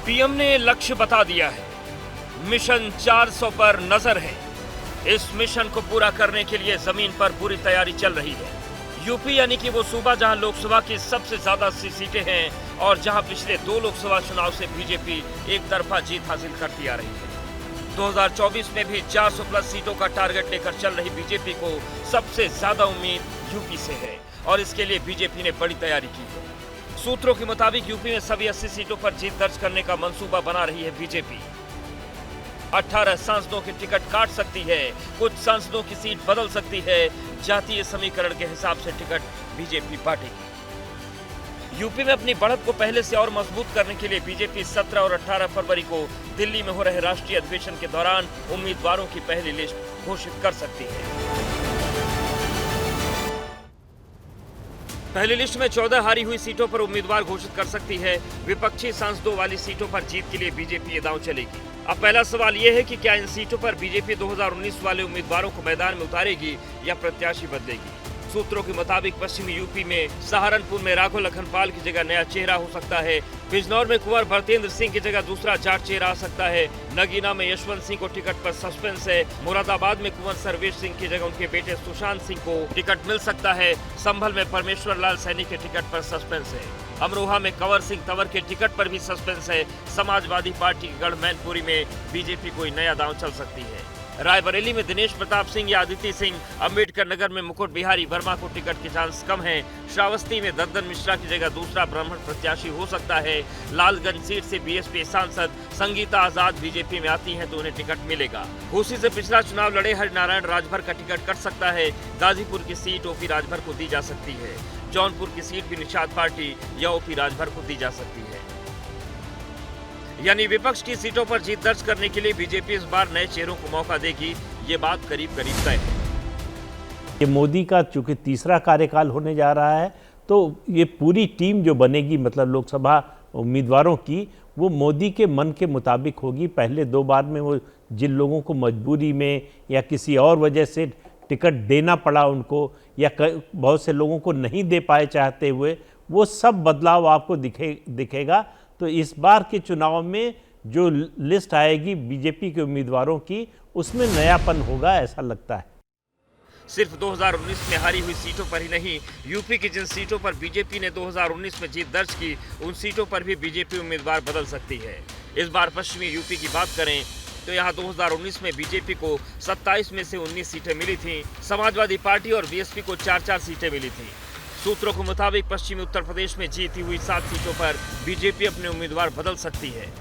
PM ने लक्ष्य बता दिया है। मिशन 400 पर नजर है। इस मिशन को पूरा करने के लिए जमीन पर पूरी तैयारी चल रही है। यूपी यानी कि वो सूबा जहां लोकसभा की सबसे ज्यादा सीटें हैं और जहां पिछले 2 लोकसभा चुनाव से बीजेपी एक तरफा जीत हासिल करती आ रही है। 2024 में भी 400 प्लस सीटों का टारगेट लेकर चल रही बीजेपी को सबसे ज्यादा उम्मीद यूपी से है और इसके लिए बीजेपी ने बड़ी तैयारी की है। सूत्रों के मुताबिक यूपी में सभी 80 सीटों पर जीत दर्ज करने का मंसूबा बना रही है बीजेपी। 18 सांसदों के टिकट काट सकती है, कुछ सांसदों की सीट बदल सकती है। जातीय समीकरण के हिसाब से टिकट बीजेपी बांटेगी। यूपी में अपनी बढ़त को पहले से और मजबूत करने के लिए बीजेपी 17 और 18 फरवरी को दिल्ली में हो रहे राष्ट्रीय अधिवेशन के दौरान उम्मीदवारों की पहली लिस्ट घोषित कर सकती है। पहली लिस्ट में 14 हारी हुई सीटों पर उम्मीदवार घोषित कर सकती है। विपक्षी सांसदों वाली सीटों पर जीत के लिए बीजेपी ये दांव चलेगी। अब पहला सवाल ये है कि क्या इन सीटों पर बीजेपी 2019 वाले उम्मीदवारों को मैदान में उतारेगी या प्रत्याशी बदलेगी। सूत्रों के मुताबिक पश्चिमी यूपी में सहारनपुर में राघव लखनपाल की जगह नया चेहरा हो सकता है। बिजनौर में कुंवर भरतेंद्र सिंह की जगह दूसरा जाट चेहरा आ सकता है। नगीना में यशवंत सिंह को टिकट पर सस्पेंस है। मुरादाबाद में कुंवर सर्वेश सिंह की जगह उनके बेटे सुशांत सिंह को टिकट मिल सकता है। संभल में परमेश्वर लाल सैनी के टिकट पर सस्पेंस है। अमरोहा में कंवर सिंह तंवर के टिकट पर भी सस्पेंस है। समाजवादी पार्टी के गढ़ मैनपुरी में बीजेपी कोई नया दांव चल सकती है। रायबरेली में दिनेश प्रताप सिंह या अदिति सिंह, अम्बेडकर नगर में मुकुट बिहारी वर्मा को टिकट के चांस कम है। श्रावस्ती में दद्दन मिश्रा की जगह दूसरा ब्राह्मण प्रत्याशी हो सकता है। लालगंज सीट से बीएसपी सांसद संगीता आजाद बीजेपी में आती हैं तो उन्हें टिकट मिलेगा। घोसी से पिछला चुनाव लड़े हरिनारायण राजभर का टिकट कट सकता है। गाजीपुर की सीट ओपी राजभर को दी जा सकती है। जौनपुर की सीट भी निषाद पार्टी या ओपी राजभर को दी जा सकती है। यानी विपक्ष की सीटों पर जीत दर्ज करने के लिए बीजेपी इस बार नए चेहरों को मौका देगी। ये बात करीब करीब तय है। ये मोदी का चूंकि तीसरा कार्यकाल होने जा रहा है तो ये पूरी टीम जो बनेगी मतलब लोकसभा उम्मीदवारों की वो मोदी के मन के मुताबिक होगी। पहले 2 बार में वो जिन लोगों को मजबूरी में या किसी और वजह से टिकट देना पड़ा उनको या बहुत से लोगों को नहीं दे पाए चाहते हुए, वो सब बदलाव आपको दिखेगा। तो इस बार के चुनाव में जो लिस्ट आएगी बीजेपी के उम्मीदवारों की उसमें नयापन होगा ऐसा लगता है। सिर्फ 2019 में हारी हुई सीटों पर ही नहीं, यूपी की जिन सीटों पर बीजेपी ने 2019 में जीत दर्ज की उन सीटों पर भी बीजेपी उम्मीदवार बदल सकती है। इस बार पश्चिमी यूपी की बात करें तो यहाँ 2019 में बीजेपी को 27 में से 19 सीटें मिली थीं। समाजवादी पार्टी और बीएसपी को 4-4 सीटें मिली थीं। सूत्रों के मुताबिक पश्चिमी उत्तर प्रदेश में जीती हुई 7 सीटों पर बीजेपी अपने उम्मीदवार बदल सकती है।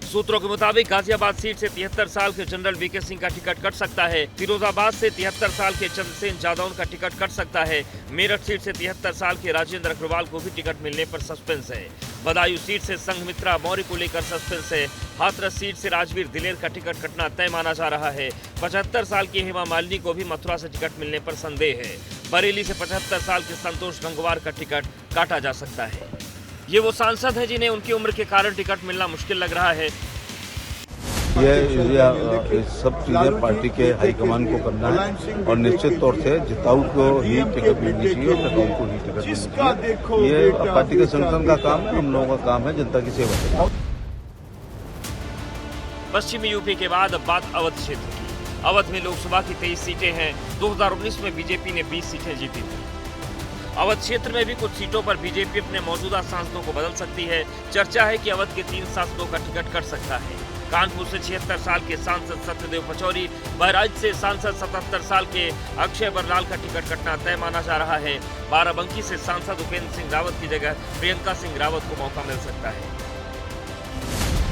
सूत्रों के मुताबिक गाजियाबाद सीट से 73 साल के जनरल वीके सिंह का टिकट कट सकता है। फिरोजाबाद से 73 साल के चंद्रसेन जादौन का टिकट कट सकता है। मेरठ सीट से 73 साल के राजेंद्र अग्रवाल को भी टिकट मिलने पर सस्पेंस है। बदायूं सीट से संघमित्रा मौर्य को लेकर सस्पेंस है। हाथरस सीट से राजवीर दिलेर का टिकट कटना तय माना जा रहा है। 75 साल की हेमा मालिनी को भी मथुरा से टिकट मिलने पर संदेह है। बरेली से 75 साल के संतोष गंगवार का टिकट काटा जा सकता है। ये वो सांसद हैं जिन्हें उनकी उम्र के कारण टिकट मिलना मुश्किल लग रहा है। ये सब चीजें पार्टी के हाईकमान को करना है और निश्चित तौर से जिताऊ को ही टिकट मिलनी चाहिए और टिकाऊ को ही टिकट मिलनी चाहिए। ये पार्टी के संगठन का काम है, हम लोगों का काम है जनता की सेवा करना। पश्चिमी यूपी के बाद अब बात अवध क्षेत्र की। अवध में लोकसभा की 23 सीटें हैं। 2019 में बीजेपी ने 20 सीटें जीती थी। अवध क्षेत्र में भी कुछ सीटों पर बीजेपी अपने मौजूदा सांसदों को बदल सकती है। चर्चा है कि अवध के 3 सांसदों का टिकट कट सकता है। कानपुर से 76 साल के सांसद सत्यदेव पचौरी, बहराइच से सांसद 77 साल के अक्षय बरलाल का टिकट कटना तय माना जा रहा है। बाराबंकी से सांसद उपेंद्र सिंह रावत की जगह प्रियंका सिंह रावत को मौका मिल सकता है।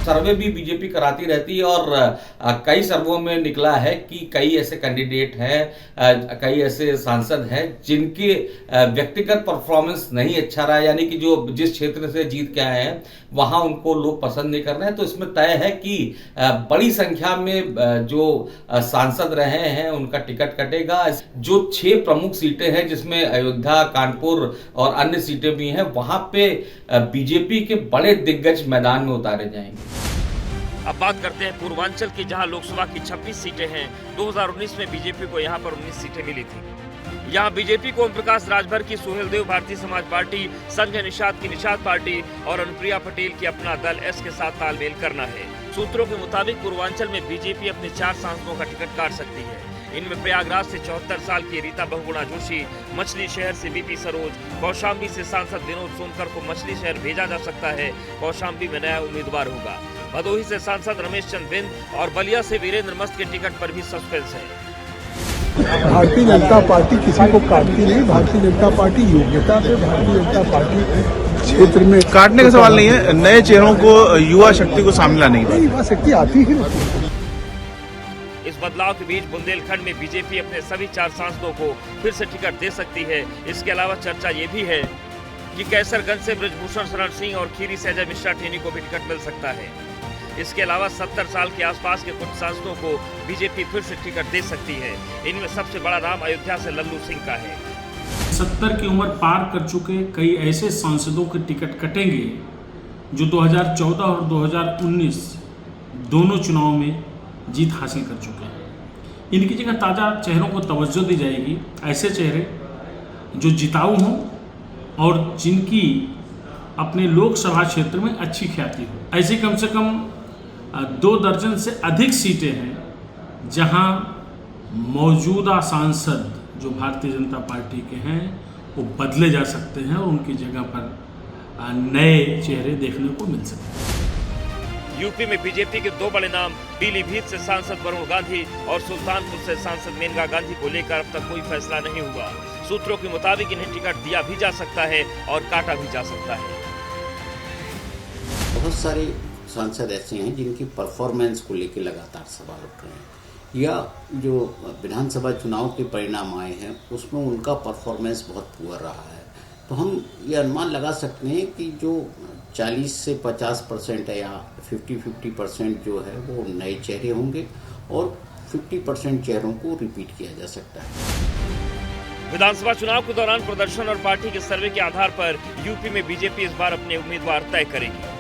सर्वे भी बीजेपी कराती रहती है और कई सर्वों में निकला है कि कई ऐसे कैंडिडेट हैं, कई ऐसे सांसद हैं जिनके व्यक्तिगत परफॉर्मेंस नहीं अच्छा रहा, यानी कि जो जिस क्षेत्र से जीत के आए हैं वहां उनको लोग पसंद नहीं कर रहे हैं। तो इसमें तय है कि बड़ी संख्या में जो सांसद रहे हैं उनका टिकट कटेगा। जो 6 प्रमुख सीटें हैं जिसमें अयोध्या, कानपुर और अन्य सीटें भी हैं, वहां पे बीजेपी के बड़े दिग्गज मैदान में उतारे जाएंगे। अब बात करते हैं पूर्वांचल की, जहां लोकसभा की 26 सीटें हैं। 2019 में बीजेपी को यहां पर 19 सीटें मिली थी। यहाँ बीजेपी को ओम प्रकाश राजभर की सुहेलदेव भारतीय समाज पार्टी, संजय निषाद की निषाद पार्टी और अनुप्रिया पटेल की अपना दल एस के साथ तालमेल करना है। सूत्रों के मुताबिक पूर्वांचल में बीजेपी अपने 4 सांसदों का टिकट काट सकती है। इनमें प्रयागराज से 74 साल की रीता बहुगुणा जोशी, मछली शहर से बीपी सरोज, कौशाम्बी से सांसद विनोद सोनकर को मछली शहर भेजा जा सकता है। कौशाम्बी में नया उम्मीदवार होगा। भदोही से सांसद रमेश चंद्र बिंद और बलिया से वीरेंद्र मस्त के टिकट पर भी सस्पेंस है। भारतीय जनता पार्टी किसी को काटती नहीं। भारतीय जनता पार्टी योग्यता पे भारतीय जनता पार्टी क्षेत्र में काटने का सवाल नहीं है, नए चेहरों को, युवा शक्ति को सामने लाने की युवा शक्ति आती ही नहीं। इस बदलाव के बीच बुंदेलखंड में बीजेपी अपने सभी 4 सांसदों को फिर से टिकट दे सकती है। इसके अलावा चर्चा ये भी है कि कैसरगंज से ब्रजभूषण शरण सिंह और खीरी से अजय मिश्रा टेनी को भी टिकट मिल सकता है। इसके अलावा 70 साल के आसपास के कुछ सांसदों को बीजेपी फिर से टिकट दे सकती है। इनमें सबसे बड़ा नाम अयोध्या से लल्लू सिंह का है। 70 की उम्र पार कर चुके कई ऐसे सांसदों के टिकट कटेंगे जो 2014 और 2019 दोनों चुनाव में जीत हासिल कर चुके हैं। इनकी जगह ताज़ा चेहरों को तवज्जो दी जाएगी। ऐसे चेहरे जो जिताऊ हों और जिनकी अपने लोकसभा क्षेत्र में अच्छी ख्याति हो। ऐसी कम से कम 2 दर्जन से अधिक सीटें हैं जहां मौजूदा सांसद जो भारतीय जनता पार्टी के हैं वो बदले जा सकते हैं और उनकी जगह पर नए चेहरे देखने को मिल सकते हैं। यूपी में बीजेपी के 2 बड़े नाम पीलीभीत से सांसद वरुण गांधी और सुल्तानपुर से सांसद मेनका गांधी को लेकर अब तक कोई फैसला नहीं हुआ। सूत्रों के मुताबिक इन्हें टिकट दिया भी जा सकता है और काटा भी जा सकता है। बहुत सारे सांसद ऐसे हैं जिनकी परफॉर्मेंस को लेकर लगातार सवाल उठ रहे हैं, या जो विधानसभा चुनाव के परिणाम आए हैं उसमें उनका परफॉर्मेंस बहुत पुअर रहा है। तो हम ये अनुमान लगा सकते हैं कि जो 40 से 50% है या 50% जो है वो नए चेहरे होंगे और 50% चेहरों को रिपीट किया जा सकता है। विधानसभा चुनाव के दौरान प्रदर्शन और पार्टी के सर्वे के आधार पर यूपी में बीजेपी इस बार अपने उम्मीदवार तय करेगी।